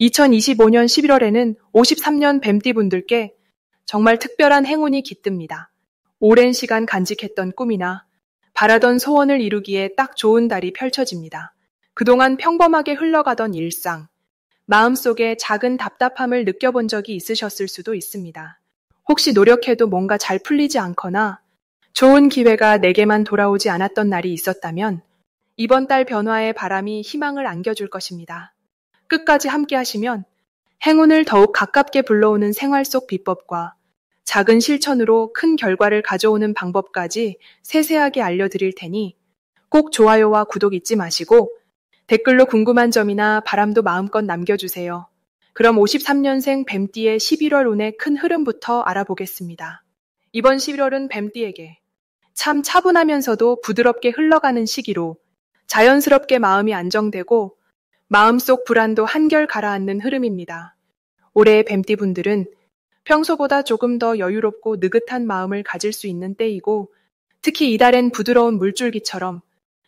2025년 11월에는 53년 뱀띠분들께 정말 특별한 행운이 깃듭니다. 오랜 시간 간직했던 꿈이나 바라던 소원을 이루기에 딱 좋은 달이 펼쳐집니다. 그동안 평범하게 흘러가던 일상, 마음속에 작은 답답함을 느껴본 적이 있으셨을 수도 있습니다. 혹시 노력해도 뭔가 잘 풀리지 않거나 좋은 기회가 내게만 돌아오지 않았던 날이 있었다면 이번 달 변화의 바람이 희망을 안겨줄 것입니다. 끝까지 함께 하시면 행운을 더욱 가깝게 불러오는 생활 속 비법과 작은 실천으로 큰 결과를 가져오는 방법까지 세세하게 알려드릴 테니 꼭 좋아요와 구독 잊지 마시고 댓글로 궁금한 점이나 바람도 마음껏 남겨주세요. 그럼 53년생 뱀띠의 11월 운의 큰 흐름부터 알아보겠습니다. 이번 11월은 뱀띠에게 참 차분하면서도 부드럽게 흘러가는 시기로 자연스럽게 마음이 안정되고 마음속 불안도 한결 가라앉는 흐름입니다. 올해의 뱀띠분들은 평소보다 조금 더 여유롭고 느긋한 마음을 가질 수 있는 때이고 특히 이달엔 부드러운 물줄기처럼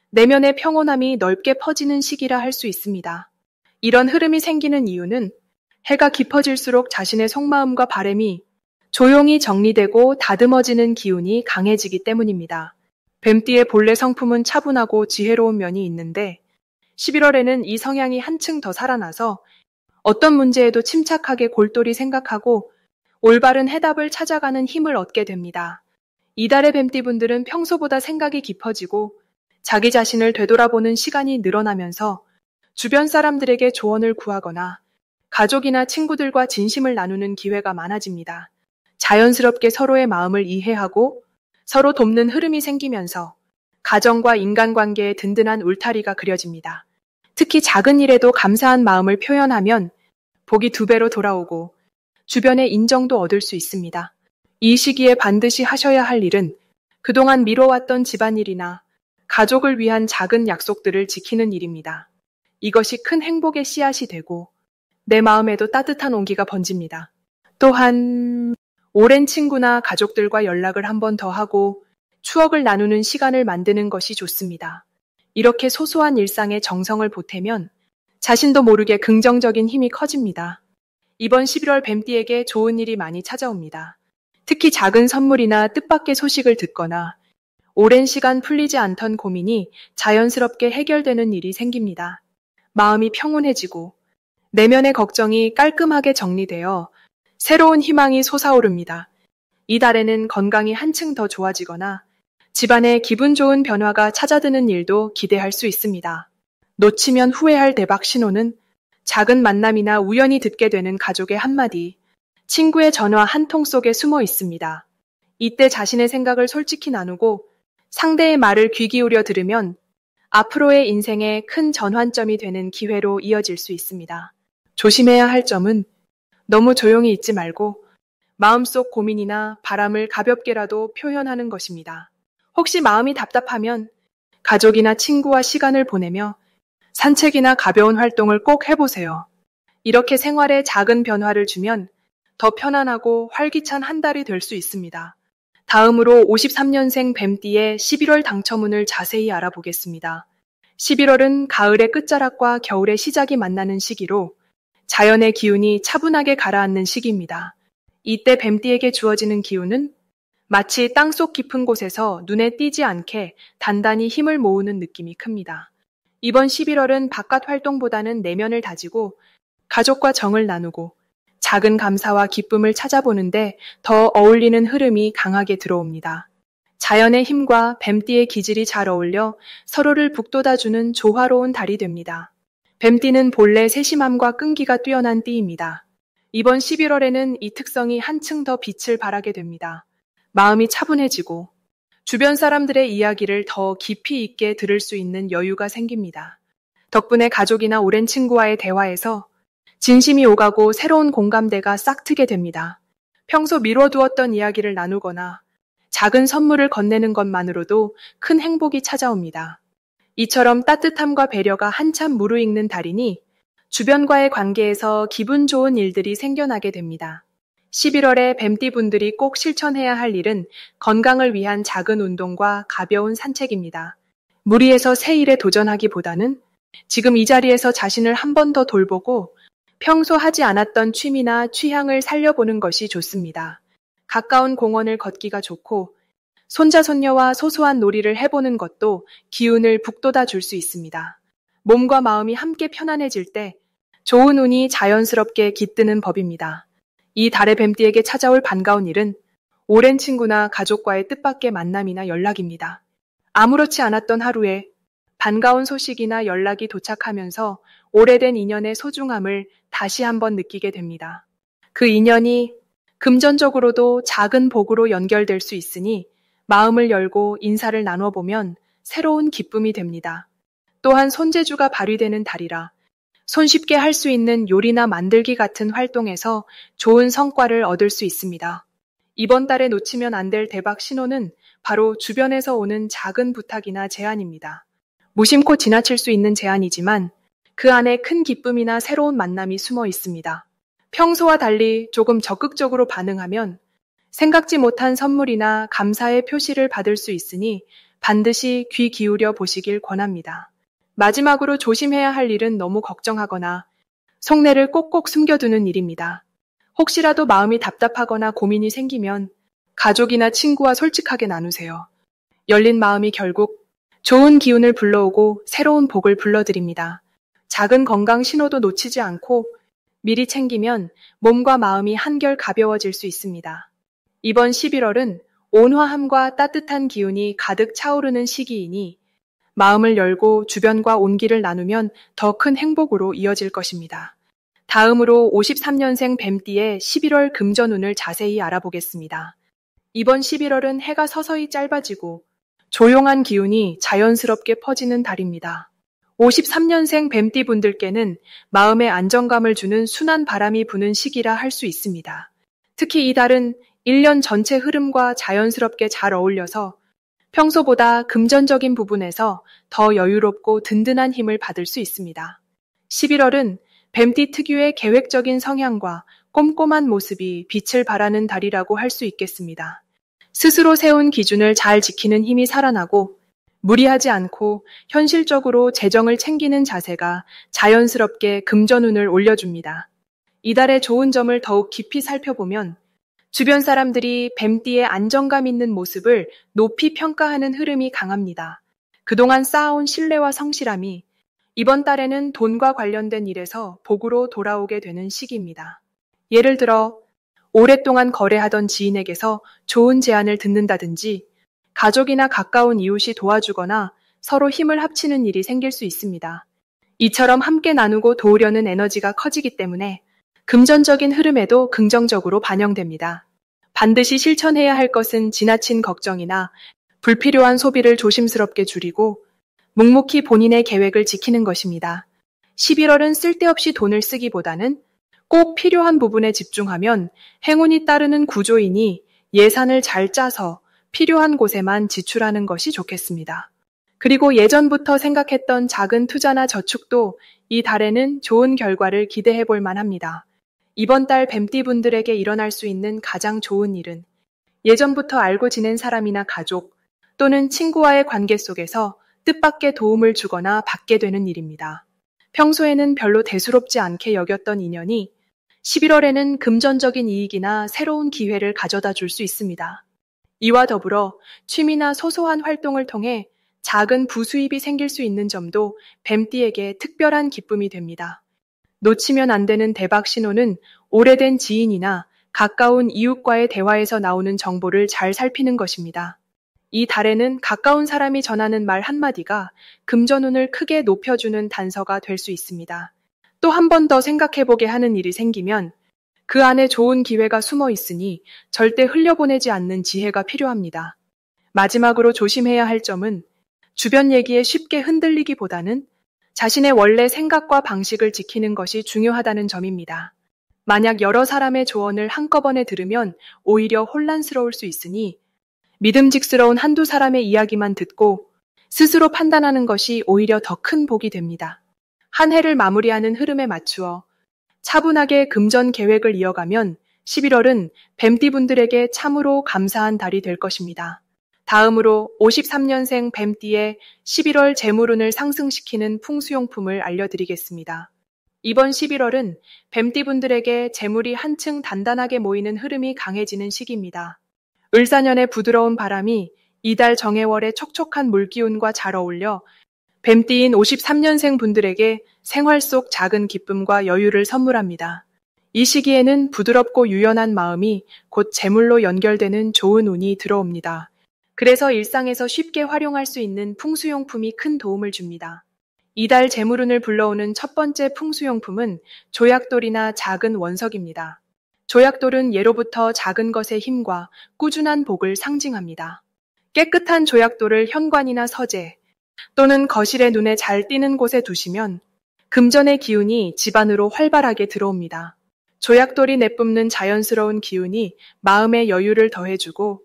내면의 평온함이 넓게 퍼지는 시기라 할 수 있습니다. 이런 흐름이 생기는 이유는 해가 깊어질수록 자신의 속마음과 바람이 조용히 정리되고 다듬어지는 기운이 강해지기 때문입니다. 뱀띠의 본래 성품은 차분하고 지혜로운 면이 있는데 11월에는 이 성향이 한층 더 살아나서 어떤 문제에도 침착하게 골똘히 생각하고 올바른 해답을 찾아가는 힘을 얻게 됩니다. 이달의 뱀띠분들은 평소보다 생각이 깊어지고 자기 자신을 되돌아보는 시간이 늘어나면서 주변 사람들에게 조언을 구하거나 가족이나 친구들과 진심을 나누는 기회가 많아집니다. 자연스럽게 서로의 마음을 이해하고 서로 돕는 흐름이 생기면서 가정과 인간관계에 든든한 울타리가 그려집니다. 특히 작은 일에도 감사한 마음을 표현하면 복이 2배로 돌아오고 주변의 인정도 얻을 수 있습니다. 이 시기에 반드시 하셔야 할 일은 그동안 미뤄왔던 집안일이나 가족을 위한 작은 약속들을 지키는 일입니다. 이것이 큰 행복의 씨앗이 되고 내 마음에도 따뜻한 온기가 번집니다. 또한 오랜 친구나 가족들과 연락을 한 번 더 하고 추억을 나누는 시간을 만드는 것이 좋습니다. 이렇게 소소한 일상에 정성을 보태면 자신도 모르게 긍정적인 힘이 커집니다. 이번 11월 뱀띠에게 좋은 일이 많이 찾아옵니다. 특히 작은 선물이나 뜻밖의 소식을 듣거나 오랜 시간 풀리지 않던 고민이 자연스럽게 해결되는 일이 생깁니다. 마음이 평온해지고 내면의 걱정이 깔끔하게 정리되어 새로운 희망이 솟아오릅니다. 이달에는 건강이 한층 더 좋아지거나 집안에 기분 좋은 변화가 찾아드는 일도 기대할 수 있습니다. 놓치면 후회할 대박 신호는 작은 만남이나 우연히 듣게 되는 가족의 한마디, 친구의 전화 한 통 속에 숨어 있습니다. 이때 자신의 생각을 솔직히 나누고 상대의 말을 귀 기울여 들으면 앞으로의 인생에 큰 전환점이 되는 기회로 이어질 수 있습니다. 조심해야 할 점은 너무 조용히 있지 말고 마음속 고민이나 바람을 가볍게라도 표현하는 것입니다. 혹시 마음이 답답하면 가족이나 친구와 시간을 보내며 산책이나 가벼운 활동을 꼭 해보세요. 이렇게 생활에 작은 변화를 주면 더 편안하고 활기찬 한 달이 될 수 있습니다. 다음으로 53년생 뱀띠의 11월 당첨운을 자세히 알아보겠습니다. 11월은 가을의 끝자락과 겨울의 시작이 만나는 시기로 자연의 기운이 차분하게 가라앉는 시기입니다. 이때 뱀띠에게 주어지는 기운은 마치 땅속 깊은 곳에서 눈에 띄지 않게 단단히 힘을 모으는 느낌이 큽니다. 이번 11월은 바깥 활동보다는 내면을 다지고 가족과 정을 나누고 작은 감사와 기쁨을 찾아보는데 더 어울리는 흐름이 강하게 들어옵니다. 자연의 힘과 뱀띠의 기질이 잘 어울려 서로를 북돋아주는 조화로운 달이 됩니다. 뱀띠는 본래 세심함과 끈기가 뛰어난 띠입니다. 이번 11월에는 이 특성이 한층 더 빛을 발하게 됩니다. 마음이 차분해지고 주변 사람들의 이야기를 더 깊이 있게 들을 수 있는 여유가 생깁니다. 덕분에 가족이나 오랜 친구와의 대화에서 진심이 오가고 새로운 공감대가 싹 트게 됩니다. 평소 미뤄두었던 이야기를 나누거나 작은 선물을 건네는 것만으로도 큰 행복이 찾아옵니다. 이처럼 따뜻함과 배려가 한참 무르익는 달이니 주변과의 관계에서 기분 좋은 일들이 생겨나게 됩니다. 11월에 뱀띠분들이 꼭 실천해야 할 일은 건강을 위한 작은 운동과 가벼운 산책입니다. 무리해서 새 일에 도전하기보다는 지금 이 자리에서 자신을 한 번 더 돌보고 평소 하지 않았던 취미나 취향을 살려보는 것이 좋습니다. 가까운 공원을 걷기가 좋고 손자 손녀와 소소한 놀이를 해보는 것도 기운을 북돋아 줄 수 있습니다. 몸과 마음이 함께 편안해질 때 좋은 운이 자연스럽게 깃드는 법입니다. 이 달의 뱀띠에게 찾아올 반가운 일은 오랜 친구나 가족과의 뜻밖의 만남이나 연락입니다. 아무렇지 않았던 하루에 반가운 소식이나 연락이 도착하면서 오래된 인연의 소중함을 다시 한번 느끼게 됩니다. 그 인연이 금전적으로도 작은 복으로 연결될 수 있으니 마음을 열고 인사를 나눠보면 새로운 기쁨이 됩니다. 또한 손재주가 발휘되는 달이라 손쉽게 할 수 있는 요리나 만들기 같은 활동에서 좋은 성과를 얻을 수 있습니다. 이번 달에 놓치면 안 될 대박 신호는 바로 주변에서 오는 작은 부탁이나 제안입니다. 무심코 지나칠 수 있는 제안이지만 그 안에 큰 기쁨이나 새로운 만남이 숨어 있습니다. 평소와 달리 조금 적극적으로 반응하면 생각지 못한 선물이나 감사의 표시를 받을 수 있으니 반드시 귀 기울여 보시길 권합니다. 마지막으로 조심해야 할 일은 너무 걱정하거나 속내를 꼭꼭 숨겨두는 일입니다. 혹시라도 마음이 답답하거나 고민이 생기면 가족이나 친구와 솔직하게 나누세요. 열린 마음이 결국 좋은 기운을 불러오고 새로운 복을 불러드립니다. 작은 건강 신호도 놓치지 않고 미리 챙기면 몸과 마음이 한결 가벼워질 수 있습니다. 이번 11월은 온화함과 따뜻한 기운이 가득 차오르는 시기이니 마음을 열고 주변과 온기를 나누면 더 큰 행복으로 이어질 것입니다. 다음으로 53년생 뱀띠의 11월 금전운을 자세히 알아보겠습니다. 이번 11월은 해가 서서히 짧아지고 조용한 기운이 자연스럽게 퍼지는 달입니다. 53년생 뱀띠 분들께는 마음의 안정감을 주는 순한 바람이 부는 시기라 할 수 있습니다. 특히 이 달은 1년 전체 흐름과 자연스럽게 잘 어울려서 평소보다 금전적인 부분에서 더 여유롭고 든든한 힘을 받을 수 있습니다. 11월은 뱀띠 특유의 계획적인 성향과 꼼꼼한 모습이 빛을 발하는 달이라고 할 수 있겠습니다. 스스로 세운 기준을 잘 지키는 힘이 살아나고 무리하지 않고 현실적으로 재정을 챙기는 자세가 자연스럽게 금전운을 올려줍니다. 이달의 좋은 점을 더욱 깊이 살펴보면 주변 사람들이 뱀띠의 안정감 있는 모습을 높이 평가하는 흐름이 강합니다. 그동안 쌓아온 신뢰와 성실함이 이번 달에는 돈과 관련된 일에서 복으로 돌아오게 되는 시기입니다. 예를 들어 오랫동안 거래하던 지인에게서 좋은 제안을 듣는다든지 가족이나 가까운 이웃이 도와주거나 서로 힘을 합치는 일이 생길 수 있습니다. 이처럼 함께 나누고 도우려는 에너지가 커지기 때문에 금전적인 흐름에도 긍정적으로 반영됩니다. 반드시 실천해야 할 것은 지나친 걱정이나 불필요한 소비를 조심스럽게 줄이고 묵묵히 본인의 계획을 지키는 것입니다. 11월은 쓸데없이 돈을 쓰기보다는 꼭 필요한 부분에 집중하면 행운이 따르는 구조이니 예산을 잘 짜서 필요한 곳에만 지출하는 것이 좋겠습니다. 그리고 예전부터 생각했던 작은 투자나 저축도 이 달에는 좋은 결과를 기대해 볼 만합니다. 이번 달 뱀띠 분들에게 일어날 수 있는 가장 좋은 일은 예전부터 알고 지낸 사람이나 가족 또는 친구와의 관계 속에서 뜻밖의 도움을 주거나 받게 되는 일입니다. 평소에는 별로 대수롭지 않게 여겼던 인연이 11월에는 금전적인 이익이나 새로운 기회를 가져다 줄 수 있습니다. 이와 더불어 취미나 소소한 활동을 통해 작은 부수입이 생길 수 있는 점도 뱀띠에게 특별한 기쁨이 됩니다. 놓치면 안 되는 대박 신호는 오래된 지인이나 가까운 이웃과의 대화에서 나오는 정보를 잘 살피는 것입니다. 이 달에는 가까운 사람이 전하는 말 한마디가 금전운을 크게 높여주는 단서가 될 수 있습니다. 또 한 번 더 생각해보게 하는 일이 생기면 그 안에 좋은 기회가 숨어 있으니 절대 흘려보내지 않는 지혜가 필요합니다. 마지막으로 조심해야 할 점은 주변 얘기에 쉽게 흔들리기보다는 자신의 원래 생각과 방식을 지키는 것이 중요하다는 점입니다. 만약 여러 사람의 조언을 한꺼번에 들으면 오히려 혼란스러울 수 있으니 믿음직스러운 한두 사람의 이야기만 듣고 스스로 판단하는 것이 오히려 더 큰 복이 됩니다. 한 해를 마무리하는 흐름에 맞추어 차분하게 금전 계획을 이어가면 11월은 뱀띠분들에게 참으로 감사한 달이 될 것입니다. 다음으로 53년생 뱀띠의 11월 재물운을 상승시키는 풍수용품을 알려드리겠습니다. 이번 11월은 뱀띠분들에게 재물이 한층 단단하게 모이는 흐름이 강해지는 시기입니다. 을사년의 부드러운 바람이 이달 정해월의 촉촉한 물기운과 잘 어울려 뱀띠인 53년생 분들에게 생활 속 작은 기쁨과 여유를 선물합니다. 이 시기에는 부드럽고 유연한 마음이 곧 재물로 연결되는 좋은 운이 들어옵니다. 그래서 일상에서 쉽게 활용할 수 있는 풍수용품이 큰 도움을 줍니다. 이달 재물운을 불러오는 첫 번째 풍수용품은 조약돌이나 작은 원석입니다. 조약돌은 예로부터 작은 것의 힘과 꾸준한 복을 상징합니다. 깨끗한 조약돌을 현관이나 서재 또는 거실의 눈에 잘 띄는 곳에 두시면 금전의 기운이 집 안으로 활발하게 들어옵니다. 조약돌이 내뿜는 자연스러운 기운이 마음의 여유를 더해주고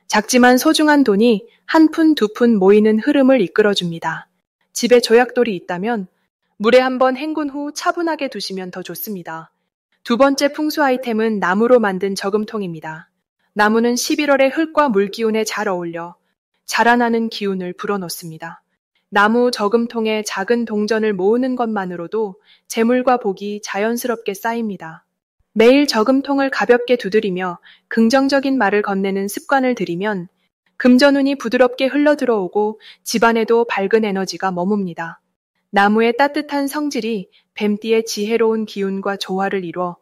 작지만 소중한 돈이 한 푼, 두 푼 모이는 흐름을 이끌어줍니다. 집에 조약돌이 있다면 물에 한번 헹군 후 차분하게 두시면 더 좋습니다. 두 번째 풍수 아이템은 나무로 만든 저금통입니다. 나무는 11월의 흙과 물기운에 잘 어울려 자라나는 기운을 불어넣습니다. 나무 저금통에 작은 동전을 모으는 것만으로도 재물과 복이 자연스럽게 쌓입니다. 매일 저금통을 가볍게 두드리며 긍정적인 말을 건네는 습관을 들이면 금전운이 부드럽게 흘러들어오고 집안에도 밝은 에너지가 머뭅니다. 나무의 따뜻한 성질이 뱀띠의 지혜로운 기운과 조화를 이뤄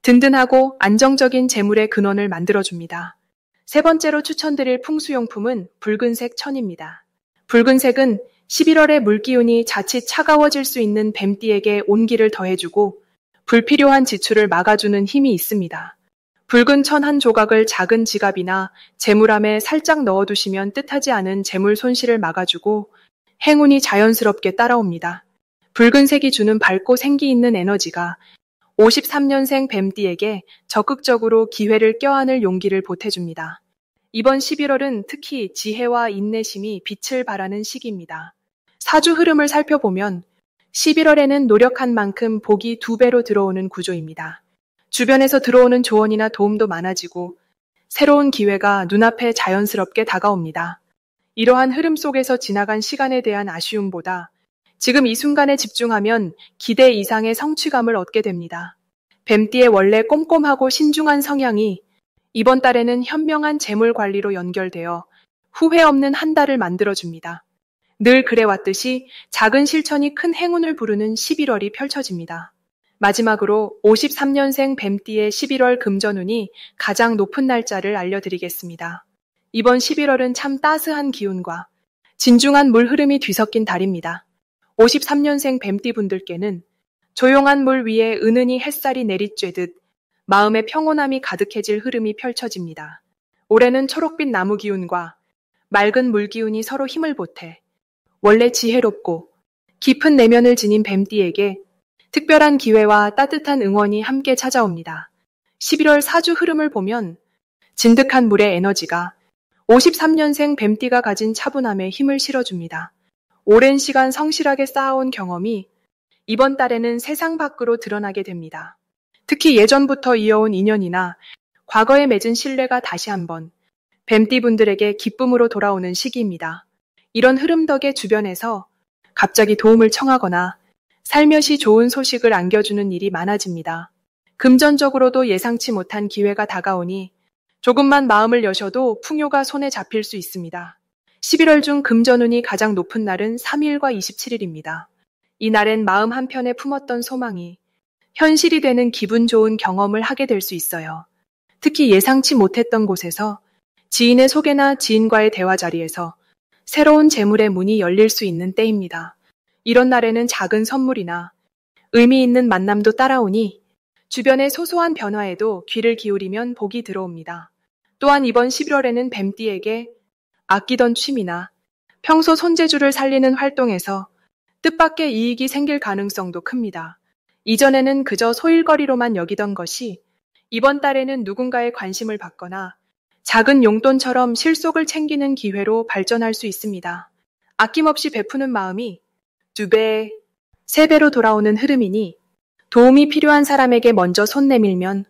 든든하고 안정적인 재물의 근원을 만들어줍니다. 세 번째로 추천드릴 풍수용품은 붉은색 천입니다. 붉은색은 11월의 물기운이 자칫 차가워질 수 있는 뱀띠에게 온기를 더해주고 불필요한 지출을 막아주는 힘이 있습니다. 붉은 천 한 조각을 작은 지갑이나 재물함에 살짝 넣어두시면 뜻하지 않은 재물 손실을 막아주고 행운이 자연스럽게 따라옵니다. 붉은색이 주는 밝고 생기 있는 에너지가 53년생 뱀띠에게 적극적으로 기회를 껴안을 용기를 보태줍니다. 이번 11월은 특히 지혜와 인내심이 빛을 발하는 시기입니다. 사주 흐름을 살펴보면 11월에는 노력한 만큼 복이 2배로 들어오는 구조입니다. 주변에서 들어오는 조언이나 도움도 많아지고 새로운 기회가 눈앞에 자연스럽게 다가옵니다. 이러한 흐름 속에서 지나간 시간에 대한 아쉬움보다 지금 이 순간에 집중하면 기대 이상의 성취감을 얻게 됩니다. 뱀띠의 원래 꼼꼼하고 신중한 성향이 이번 달에는 현명한 재물 관리로 연결되어 후회 없는 한 달을 만들어줍니다. 늘 그래왔듯이 작은 실천이 큰 행운을 부르는 11월이 펼쳐집니다. 마지막으로 53년생 뱀띠의 11월 금전운이 가장 높은 날짜를 알려드리겠습니다. 이번 11월은 참 따스한 기운과 진중한 물 흐름이 뒤섞인 달입니다. 53년생 뱀띠분들께는 조용한 물 위에 은은히 햇살이 내리쬐듯 마음의 평온함이 가득해질 흐름이 펼쳐집니다. 올해는 초록빛 나무 기운과 맑은 물 기운이 서로 힘을 보태 원래 지혜롭고 깊은 내면을 지닌 뱀띠에게 특별한 기회와 따뜻한 응원이 함께 찾아옵니다. 11월 사주 흐름을 보면 진득한 물의 에너지가 53년생 뱀띠가 가진 차분함에 힘을 실어줍니다. 오랜 시간 성실하게 쌓아온 경험이 이번 달에는 세상 밖으로 드러나게 됩니다. 특히 예전부터 이어온 인연이나 과거에 맺은 신뢰가 다시 한번 뱀띠분들에게 기쁨으로 돌아오는 시기입니다. 이런 흐름 덕에 주변에서 갑자기 도움을 청하거나 살며시 좋은 소식을 안겨주는 일이 많아집니다. 금전적으로도 예상치 못한 기회가 다가오니 조금만 마음을 여셔도 풍요가 손에 잡힐 수 있습니다. 11월 중 금전운이 가장 높은 날은 3일과 27일입니다. 이 날엔 마음 한편에 품었던 소망이 현실이 되는 기분 좋은 경험을 하게 될 수 있어요. 특히 예상치 못했던 곳에서 지인의 소개나 지인과의 대화 자리에서 새로운 재물의 문이 열릴 수 있는 때입니다. 이런 날에는 작은 선물이나 의미 있는 만남도 따라오니 주변의 소소한 변화에도 귀를 기울이면 복이 들어옵니다. 또한 이번 11월에는 뱀띠에게 아끼던 취미나 평소 손재주를 살리는 활동에서 뜻밖의 이익이 생길 가능성도 큽니다. 이전에는 그저 소일거리로만 여기던 것이 이번 달에는 누군가의 관심을 받거나 작은 용돈처럼 실속을 챙기는 기회로 발전할 수 있습니다. 아낌없이 베푸는 마음이 2배, 3배로 돌아오는 흐름이니 도움이 필요한 사람에게 먼저 손 내밀면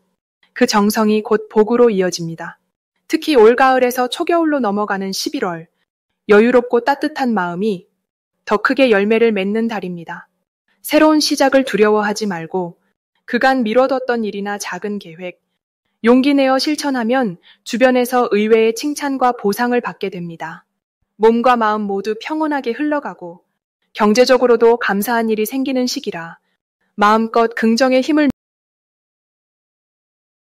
그 정성이 곧 복으로 이어집니다. 특히 올가을에서 초겨울로 넘어가는 11월, 여유롭고 따뜻한 마음이 더 크게 열매를 맺는 달입니다. 새로운 시작을 두려워하지 말고 그간 미뤄뒀던 일이나 작은 계획, 용기 내어 실천하면 주변에서 의외의 칭찬과 보상을 받게 됩니다. 몸과 마음 모두 평온하게 흘러가고 경제적으로도 감사한 일이 생기는 시기라 마음껏 긍정의 힘을